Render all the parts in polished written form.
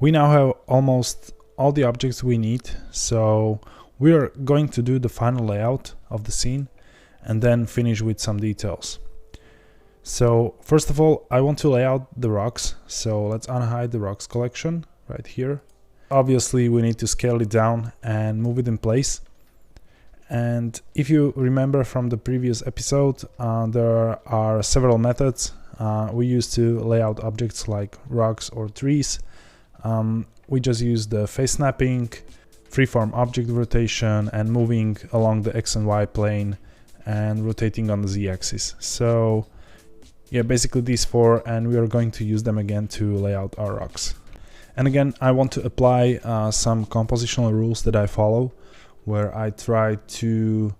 We now have almost all the objects we need, so we are going to do the final layout of the scene and then finish with some details. So first of all, I want to lay out the rocks, so let's unhide the rocks collection right here. Obviously we need to scale it down and move it in place. And if you remember from the previous episode, there are several methods we use to lay out objects like rocks or trees. We just use the face snapping, freeform object rotation, and moving along the X and Y plane and rotating on the Z axis. So yeah, basically these four, and we are going to use them again to lay out our rocks. And again, I want to apply some compositional rules that I follow, where I try to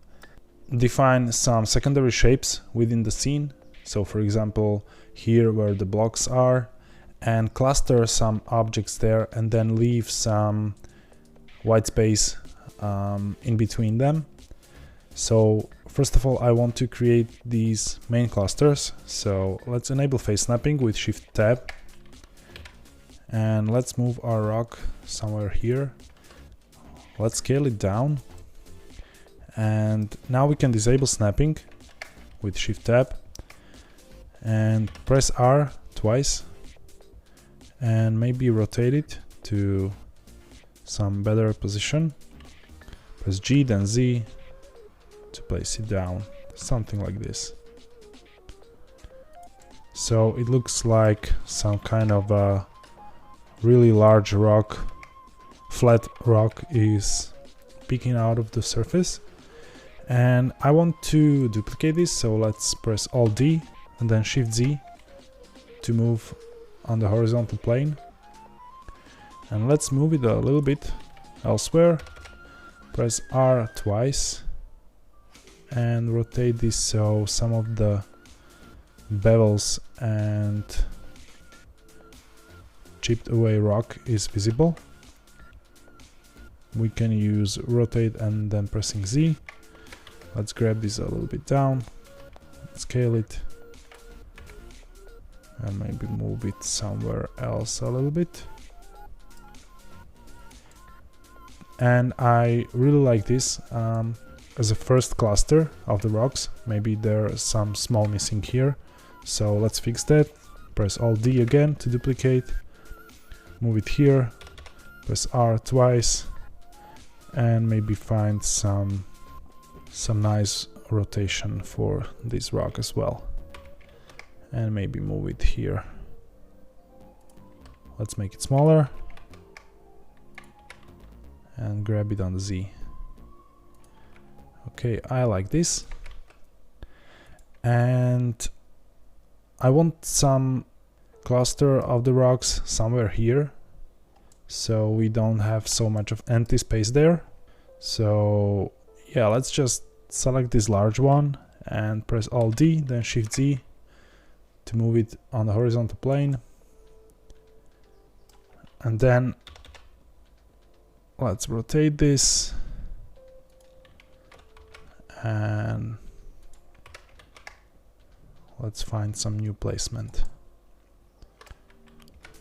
define some secondary shapes within the scene. So for example, here where the blocks are, and cluster some objects there and then leave some white space in between them. So first of all, I want to create these main clusters. So let's enable face snapping with Shift Tab. And let's move our rock somewhere here. Let's scale it down. And now we can disable snapping with Shift Tab. And press R twice. And maybe rotate it to some better position. Press G, then Z to place it down, something like this. So it looks like some kind of a really large rock, flat rock is peeking out of the surface. And I want to duplicate this, so let's press Alt D and then Shift Z to move on the horizontal plane. And let's move it a little bit elsewhere. Press R twice and rotate this so some of the bevels and chipped away rock is visible. We can use rotate and then pressing Z. Let's grab this a little bit down, scale it, and maybe move it somewhere else a little bit. And I really like this as a first cluster of the rocks. Maybe there are some small missing here, so let's fix that. Press Alt D again to duplicate, move it here, press R twice, and maybe find some nice rotation for this rock as well. And maybe move it here. Let's make it smaller and grab it on the Z. Okay, I like this. And I want some cluster of the rocks somewhere here, so we don't have so much of empty space there. So yeah, let's just select this large one and press Alt D, then Shift Z to move it on the horizontal plane. And then let's rotate this and let's find some new placement.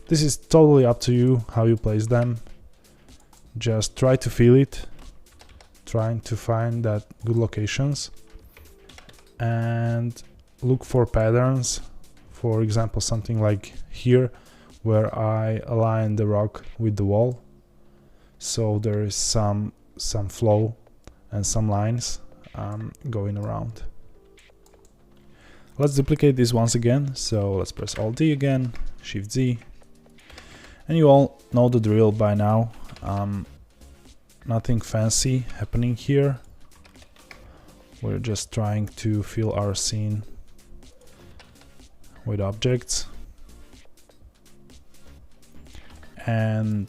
This is totally up to you how you place them. Just try to feel it, trying to find that good locations and look for patterns. For example, something like here where I align the rock with the wall, so there is some flow and some lines going around. Let's duplicate this once again, so let's press Alt D again, Shift Z, and you all know the drill by now. Nothing fancy happening here. We're just trying to fill our scene with objects. And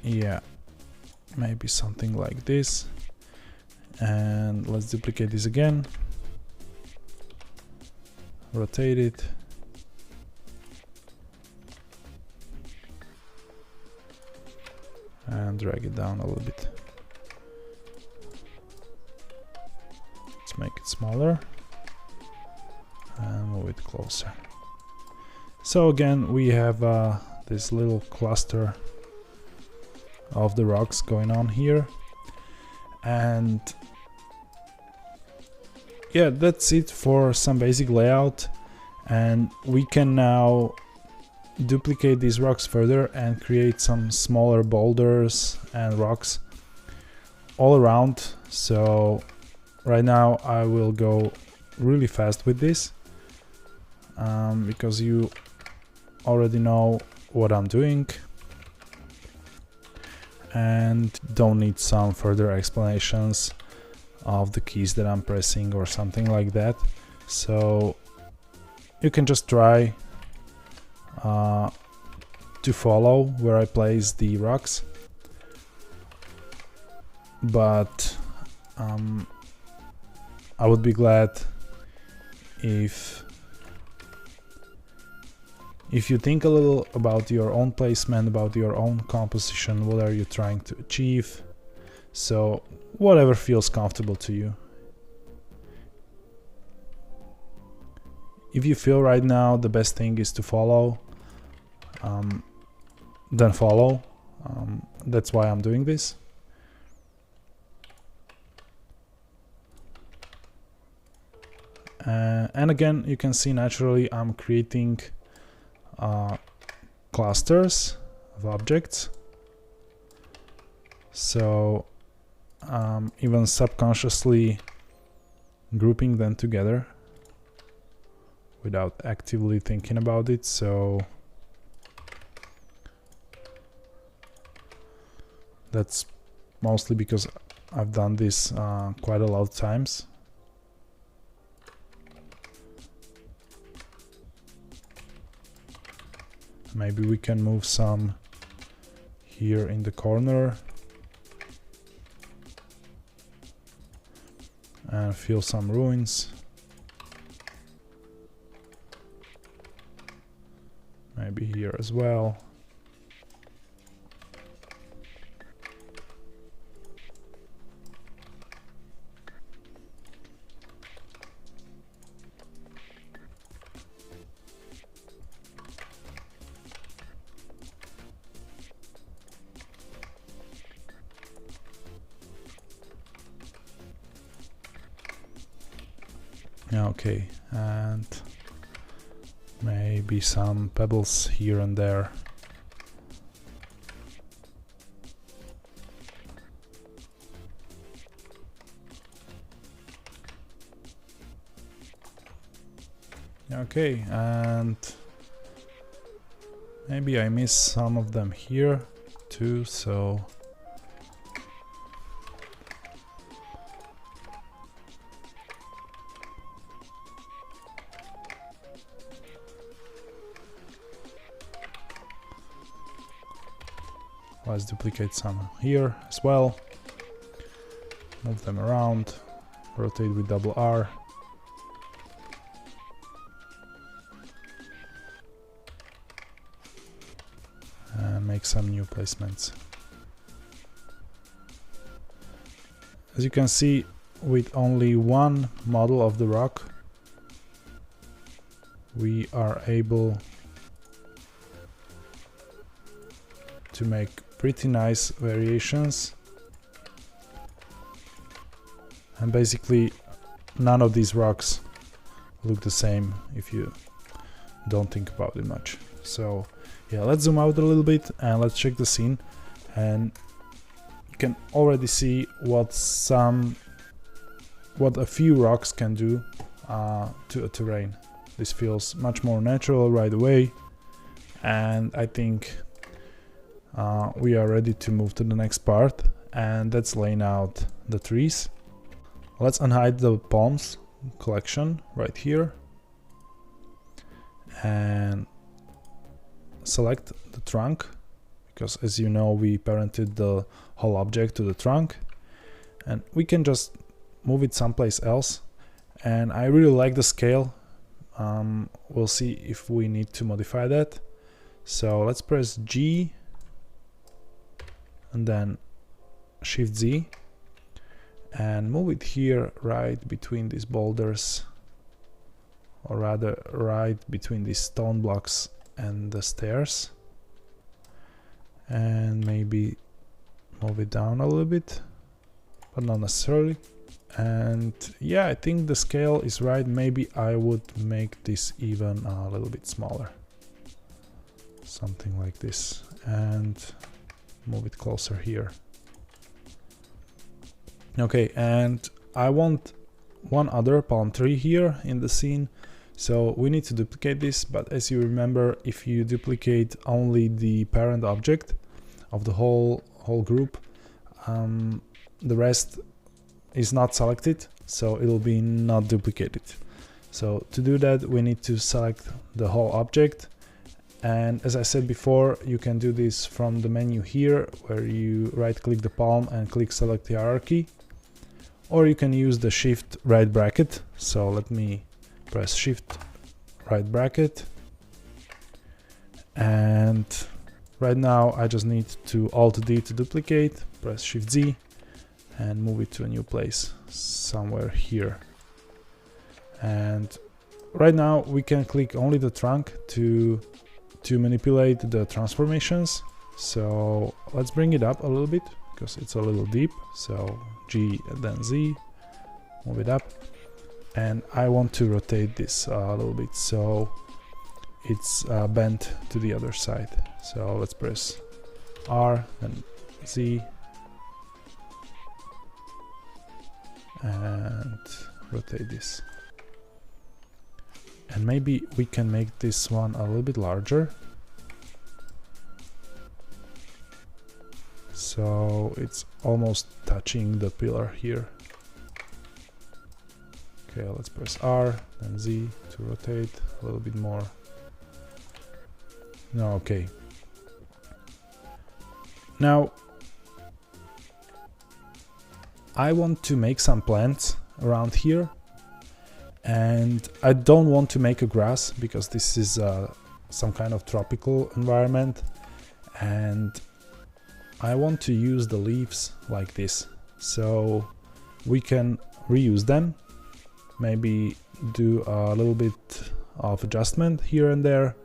yeah, maybe something like this. And let's duplicate this again, rotate it, and drag it down a little bit. Let's make it smaller and move it closer. So again, we have this little cluster of the rocks going on here. And yeah, that's it for some basic layout, and we can now duplicate these rocks further and create some smaller boulders and rocks all around. So right now I will go really fast with this because you already know what I'm doing and don't need some further explanations of the keys that I'm pressing or something like that. So you can just try to follow where I place the rocks, but I would be glad if you think a little about your own placement, about your own composition, what are you trying to achieve. So whatever feels comfortable to you. If you feel right now the best thing is to follow, then follow. That's why I'm doing this. And again, you can see naturally I'm creating clusters of objects. So even subconsciously grouping them together without actively thinking about it. So that's mostly because I've done this quite a lot of times. Maybe we can move some here in the corner and fill some ruins. Maybe here as well. Okay, and maybe some pebbles here and there. Okay, and maybe I miss some of them here too, so let's duplicate some here as well. Move them around, rotate with double R. And make some new placements. As you can see, with only one model of the rock, we are able to make pretty nice variations, and basically none of these rocks look the same if you don't think about it much. So yeah, let's zoom out a little bit and let's check the scene, and you can already see what a few rocks can do to a terrain. This feels much more natural right away, and I think we are ready to move to the next part, and that's laying out the trees. Let's unhide the palms collection right here and select the trunk, because as you know we parented the whole object to the trunk, and we can just move it someplace else. And I really like the scale. We'll see if we need to modify that. So let's press G and then Shift Z and move it here right between these boulders, or rather right between these stone blocks and the stairs. and maybe move it down a little bit, but not necessarily. And yeah, I think the scale is right. Maybe I would make this even a little bit smaller, something like this, and move it closer here. Okay, and I want one other palm tree here in the scene, so we need to duplicate this. But as you remember, if you duplicate only the parent object of the whole group, the rest is not selected, so it'll be not duplicated. So to do that, we need to select the whole object, and as I said before, you can do this from the menu here, where you right click the palm and click select hierarchy, or you can use the shift right bracket. So let me press shift right bracket, and right now I just need to Alt D to duplicate, press shift Z and move it to a new place somewhere here. And right now we can click only the trunk to manipulate the transformations. So let's bring it up a little bit because it's a little deep. So G and then Z, move it up, and I want to rotate this a little bit so it's bent to the other side. So let's press R and Z and rotate this. And maybe we can make this one a little bit larger, so it's almost touching the pillar here. Okay, let's press R and Z to rotate a little bit more. No, okay. Now I want to make some plants around here, and I don't want to make a grass because this is some kind of tropical environment, and I want to use the leaves like this, so we can reuse them, maybe do a little bit of adjustment here and there.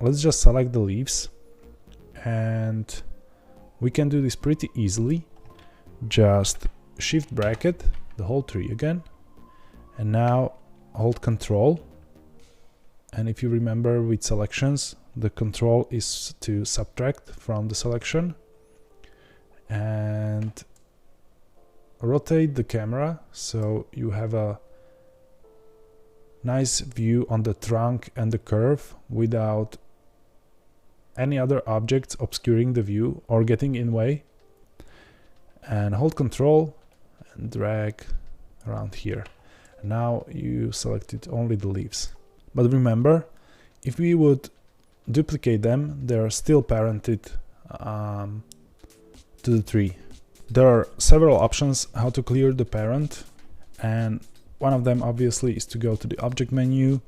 Let's just select the leaves, and we can do this pretty easily. Just shift bracket the whole tree again, and now hold Control, and if you remember with selections, the control is to subtract from the selection, and rotate the camera so you have a nice view on the trunk and the curve without any other objects obscuring the view or getting in way, and hold Control and drag around here. Now you selected only the leaves, but remember, if we would duplicate them, they are still parented to the tree. There are several options how to clear the parent, and one of them obviously is to go to the object menu,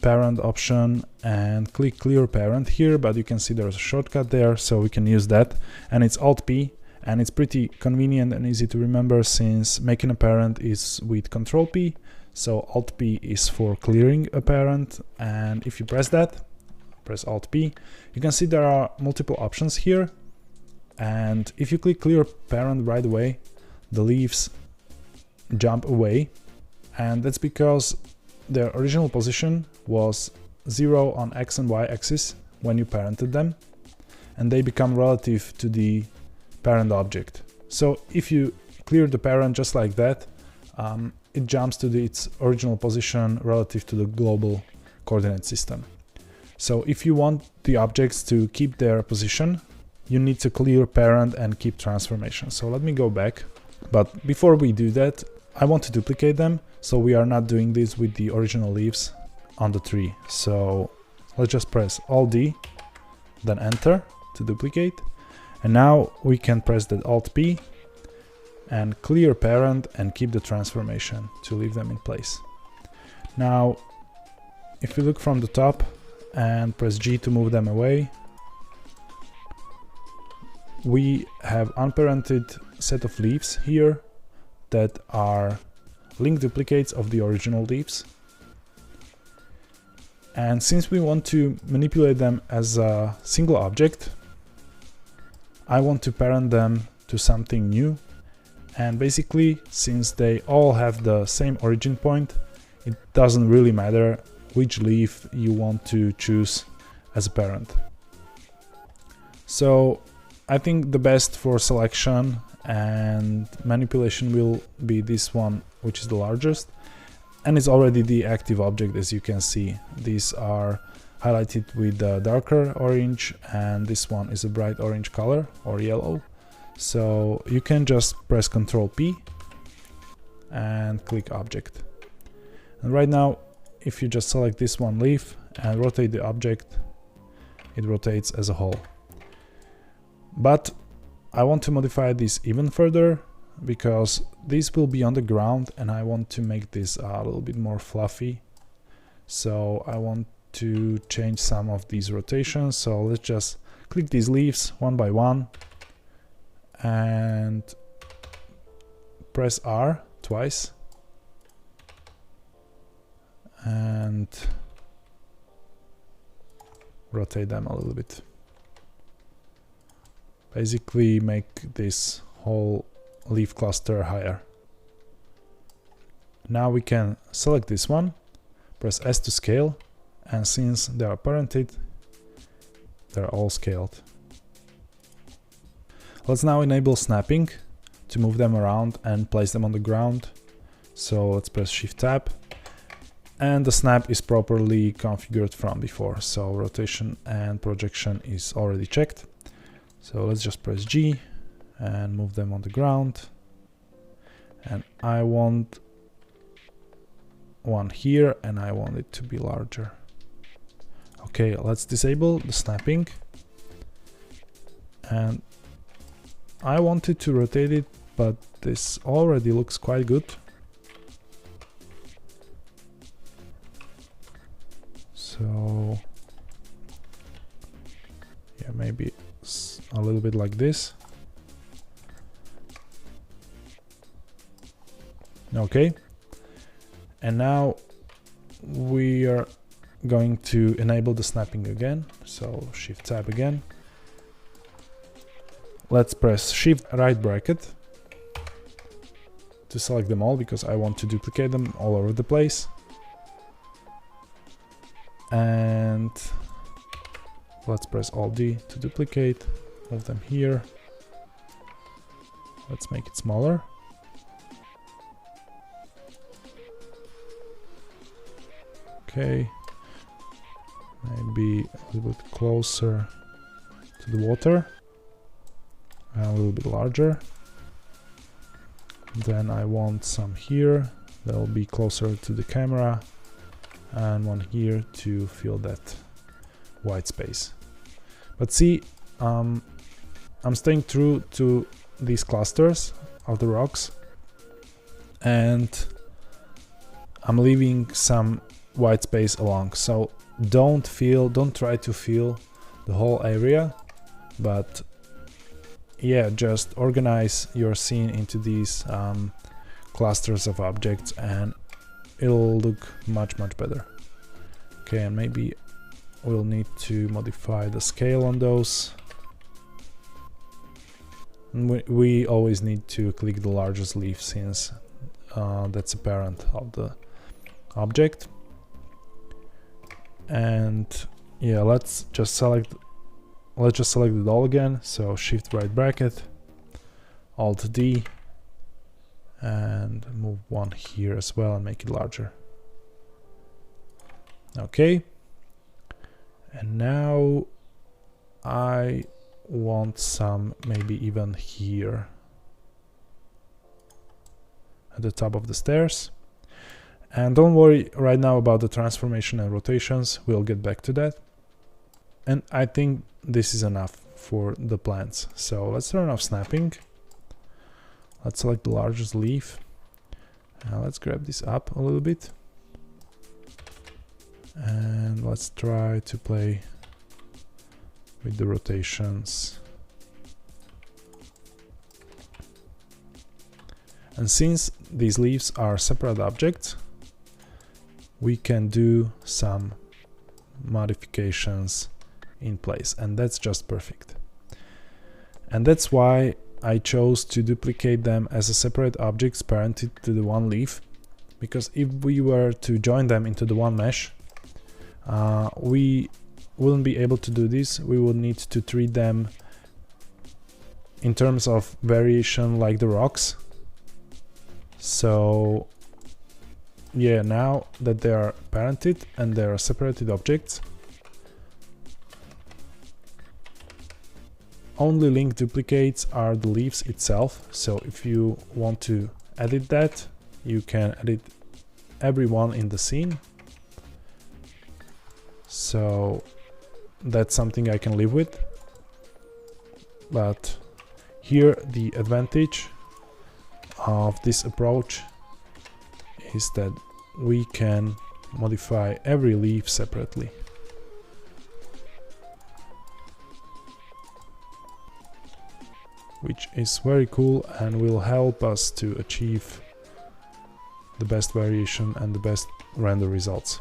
parent option, and click clear parent here, but you can see there's a shortcut there, so we can use that, and it's Alt P, and it's pretty convenient and easy to remember since making a parent is with Control P, so Alt P is for clearing a parent, and if you press that, press Alt P, you can see there are multiple options here, and if you click clear parent right away, the leaves jump away, and that's because their original position was 0 on X and Y axis when you parented them, and they become relative to the parent object. So if you clear the parent just like that, it jumps to its original position relative to the global coordinate system. So if you want the objects to keep their position, you need to clear parent and keep transformation. So let me go back, but before we do that, I want to duplicate them, so we are not doing this with the original leaves on the tree. So let's just press Alt D, then Enter to duplicate. And now we can press that Alt P and clear parent and keep the transformation to leave them in place. Now, if we look from the top and press G to move them away, we have unparented set of leaves here that are link duplicates of the original leaves. And since we want to manipulate them as a single object, I want to parent them to something new, and basically, since they all have the same origin point, it doesn't really matter which leaf you want to choose as a parent. So I think the best for selection and manipulation will be this one, which is the largest, and it's already the active object. As you can see, these are highlighted with the darker orange, and this one is a bright orange color or yellow. So you can just press Ctrl P and click object. And right now, if you just select this one leaf and rotate the object, it rotates as a whole. But I want to modify this even further, because this will be on the ground and I want to make this a little bit more fluffy. So I want to change some of these rotations. So let's just click these leaves one by one and press R twice and rotate them a little bit. Basically make this whole leaf cluster higher. Now we can select this one, press S to scale, and since they are parented, they're all scaled. Let's now enable snapping to move them around and place them on the ground. So let's press Shift Tab, and the snap is properly configured from before. So rotation and projection is already checked. So let's just press G and move them on the ground. And I want one here and I want it to be larger. Okay, let's disable the snapping. And I wanted to rotate it, but this already looks quite good. So yeah, maybe a little bit like this. Okay, and now we are going to enable the snapping again. So Shift Tab again. Let's press Shift right bracket to select them all, because I want to duplicate them all over the place. And let's press Alt D to duplicate, move them here. Let's make it smaller. Okay, maybe a little bit closer to the water, and a little bit larger. Then I want some here that will be closer to the camera, and one here to fill that white space. But see, I'm staying true to these clusters of the rocks, and I'm leaving some white space along. So don't try to fill the whole area, but yeah, just organize your scene into these clusters of objects and it'll look much better. Okay, and maybe we'll need to modify the scale on those. We always need to click the largest leaf, since that's a parent of the object. And yeah, let's just select it all again. So Shift right bracket, Alt D, and move one here as well and make it larger. Okay, and now I want some maybe even here at the top of the stairs. And don't worry right now about the transformation and rotations, we'll get back to that. And I think this is enough for the plants. So let's turn off snapping. Let's select the largest leaf. Let's grab this up a little bit. And let's try to play with the rotations. And since these leaves are separate objects, we can do some modifications in place, and that's just perfect. And that's why I chose to duplicate them as a separate objects parented to the one leaf, because if we were to join them into the one mesh, we wouldn't be able to do this. We would need to treat them in terms of variation like the rocks. So yeah, now that they are parented and they are separated objects, only link duplicates are the leaves itself. So if you want to edit that, you can edit everyone in the scene. So that's something I can live with. But here the advantage of this approach is that we can modify every leaf separately. Which is very cool and will help us to achieve the best variation and the best render results.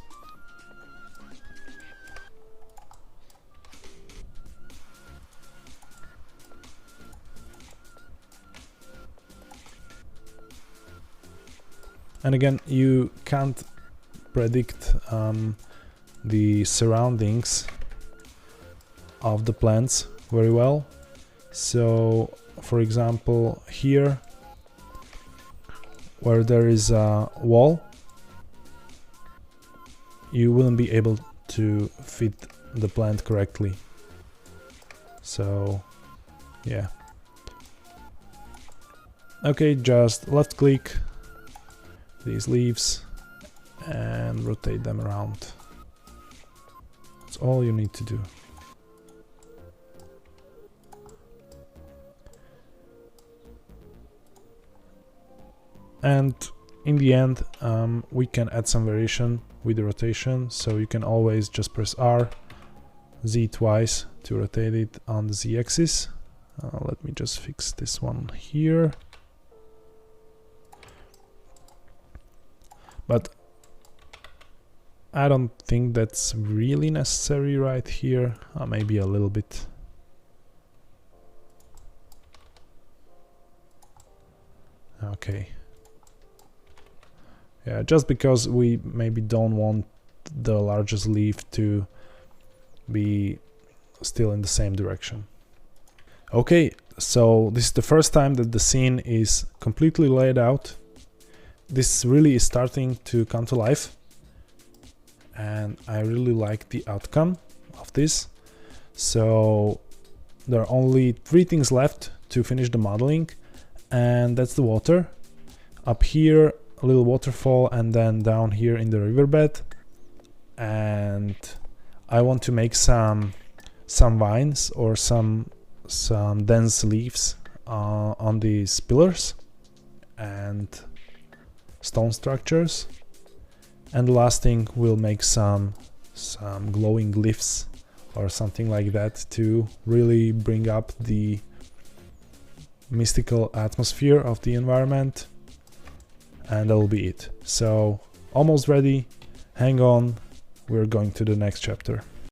And again, you can't predict the surroundings of the plants very well. So, for example, here, where there is a wall, you wouldn't be able to fit the plant correctly. So, yeah. Okay, just left click these leaves and rotate them around. That's all you need to do. And in the end, we can add some variation with the rotation, so you can always just press R, Z twice to rotate it on the Z axis. Let me just fix this one here. But I don't think that's really necessary right here. Maybe a little bit. Okay. Yeah, just because we maybe don't want the largest leaf to be still in the same direction. Okay, so this is the first time that the scene is completely laid out. This really is starting to come to life, and I really like the outcome of this. So there are only 3 things left to finish the modeling, and that's the water. Up here, a little waterfall, and then down here in the riverbed. And I want to make some vines or some dense leaves on these pillars and stone structures. And the last thing, we'll make some glowing glyphs or something like that to really bring up the mystical atmosphere of the environment. And that'll be it. So almost ready. Hang on, we're going to the next chapter.